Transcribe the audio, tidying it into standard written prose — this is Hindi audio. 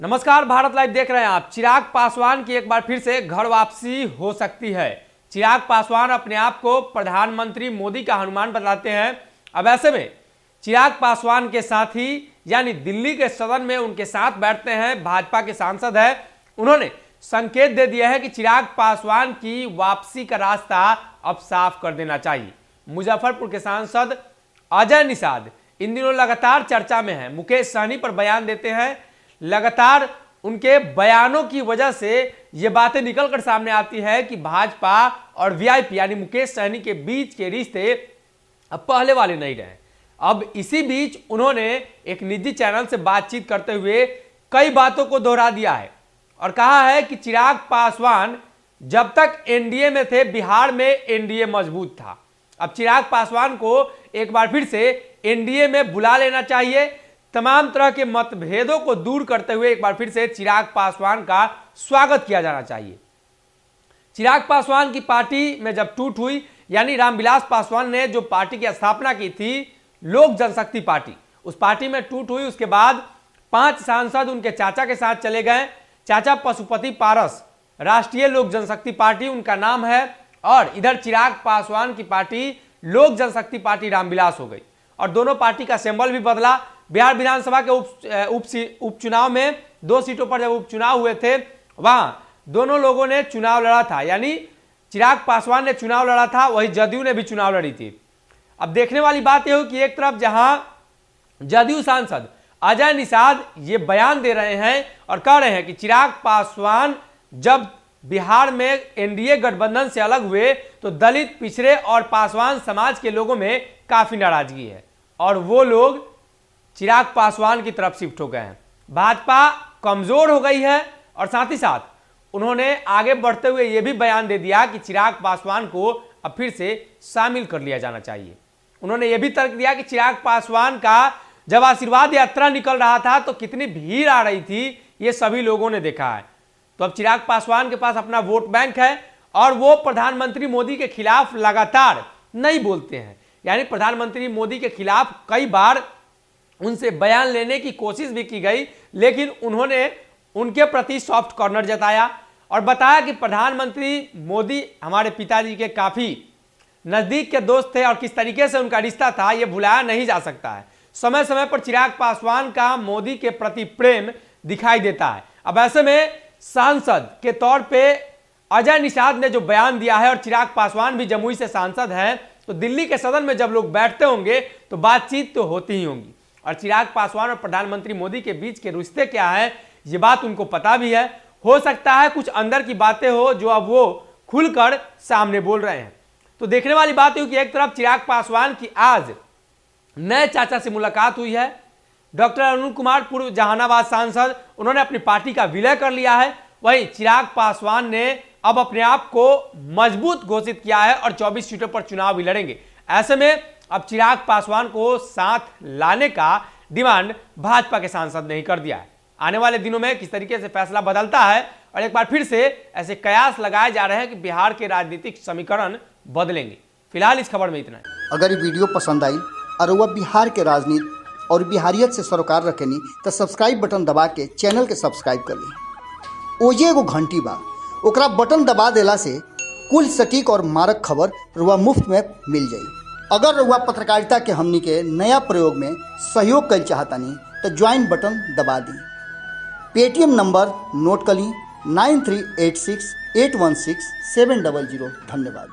नमस्कार, भारत लाइव देख रहे हैं आप। चिराग पासवान की एक बार फिर से घर वापसी हो सकती है। चिराग पासवान अपने आप को प्रधानमंत्री मोदी का हनुमान बताते हैं। अब ऐसे में चिराग पासवान के साथी यानी दिल्ली के सदन में उनके साथ बैठते हैं भाजपा के सांसद हैं। उन्होंने संकेत दे दिया है कि चिराग पासवान की वापसी का रास्ता अब साफ कर देना चाहिए। मुजफ्फरपुर के सांसद अजय निषाद इन दिनों लगातार चर्चा में हैं। मुकेश सहनी पर बयान देते हैं। लगातार उनके बयानों की वजह से ये बातें निकलकर सामने आती है कि भाजपा और वीआईपी यानी मुकेश सहनी के बीच के रिश्ते अब पहले वाले नहीं रहे। अब इसी बीच उन्होंने एक निजी चैनल से बातचीत करते हुए कई बातों को दोहरा दिया है और कहा है कि चिराग पासवान जब तक एनडीए में थे बिहार में एनडीए मजबूत था। अब चिराग पासवान को एक बार फिर से एनडीए में बुला लेना चाहिए। तमाम तरह के मतभेदों को दूर करते हुए एक बार फिर से चिराग पासवान का स्वागत किया जाना चाहिए। चिराग पासवान की पार्टी में जब टूट हुई यानी रामविलास पासवान ने जो पार्टी की स्थापना की थी लोक जनशक्ति पार्टी, उस पार्टी में टूट हुई। उसके बाद 5 सांसद उनके चाचा के साथ चले गए। चाचा पशुपति पारस, राष्ट्रीय लोक जनशक्ति पार्टी उनका नाम है, और इधर चिराग पासवान की पार्टी लोक जनशक्ति पार्टी रामविलास हो गई और दोनों पार्टी का सिंबल भी बदला। बिहार विधानसभा के उपचुनाव में 2 सीटों पर जब उपचुनाव हुए थे वहां दोनों लोगों ने चुनाव लड़ा था, यानी चिराग पासवान ने चुनाव लड़ा था, वही जदयू ने भी चुनाव लड़ी थी। अब देखने वाली बात यह हो कि एक तरफ जहां जदयू सांसद अजय निषाद ये बयान दे रहे हैं और कह रहे हैं कि चिराग पासवान जब बिहार में एनडीए गठबंधन से अलग हुए तो दलित, पिछड़े और पासवान समाज के लोगों में काफी नाराजगी है और वो लोग चिराग पासवान की तरफ शिफ्ट हो गए हैं। भाजपा कमजोर हो गई है और साथ ही साथ उन्होंने आगे बढ़ते हुए यह भी बयान दे दिया कि चिराग पासवान को अब फिर से शामिल कर लिया जाना चाहिए। उन्होंने यह भी तर्क दिया कि चिराग पासवान का जब आशीर्वाद यात्रा निकल रहा था तो कितनी भीड़ आ रही थी ये सभी लोगों ने देखा है। तो अब चिराग पासवान के पास अपना वोट बैंक है और वो प्रधानमंत्री मोदी के खिलाफ लगातार नहीं बोलते हैं, यानी प्रधानमंत्री मोदी के खिलाफ कई बार उनसे बयान लेने की कोशिश भी की गई, लेकिन उन्होंने उनके प्रति सॉफ्ट कॉर्नर जताया और बताया कि प्रधानमंत्री मोदी हमारे पिताजी के काफी नजदीक के दोस्त थे और किस तरीके से उनका रिश्ता था यह भुलाया नहीं जा सकता है। समय समय पर चिराग पासवान का मोदी के प्रति प्रेम दिखाई देता है। अब ऐसे में सांसद के तौर पे अजय निषाद ने जो बयान दिया है और चिराग पासवान भी जमुई से सांसद हैं, तो दिल्ली के सदन में जब लोग बैठते होंगे तो बातचीत तो होती ही होंगी और चिराग पासवान और प्रधानमंत्री मोदी के बीच के रिश्ते क्या है ये बात उनको पता भी है। हो सकता है कुछ अंदर की बातें हो जो अब वो खुलकर सामने बोल रहे हैं। तो देखने वाली बात है कि एक तरफ चिराग पासवान की आज नए चाचा से मुलाकात हुई है। डॉक्टर अरुण कुमार, पूर्व जहानाबाद सांसद, उन्होंने अपनी पार्टी का विलय कर लिया है। वहीं चिराग पासवान ने अब अपने आप को मजबूत घोषित किया है और 24 सीटों पर चुनाव भी लड़ेंगे। ऐसे में अब चिराग पासवान को साथ लाने का डिमांड भाजपा के सांसद ने ही कर दिया है। आने वाले दिनों में किस तरीके से फैसला बदलता है और एक बार फिर से ऐसे कयास लगाए जा रहे हैं कि बिहार के राजनीतिक समीकरण बदलेंगे। फिलहाल इस खबर में इतना है। अगर ये वीडियो पसंद आई और वह बिहार के राजनीति और बिहारियत से सरोकार रखेनी तो सब्सक्राइब बटन दबा के चैनल के सब्सक्राइब कर ली। ओजे एगो घंटी बा, ओकरा बटन दबा देला से कुल सटीक और मारक खबर रुआ मुफ्त में मिल जाई। अगर रुआ पत्रकारिता के हमनी के नया प्रयोग में सहयोग कर चाहतानी तो ज्वाइन बटन दबा दी। पेटीएम नंबर नोट कर ली 9386816700। धन्यवाद।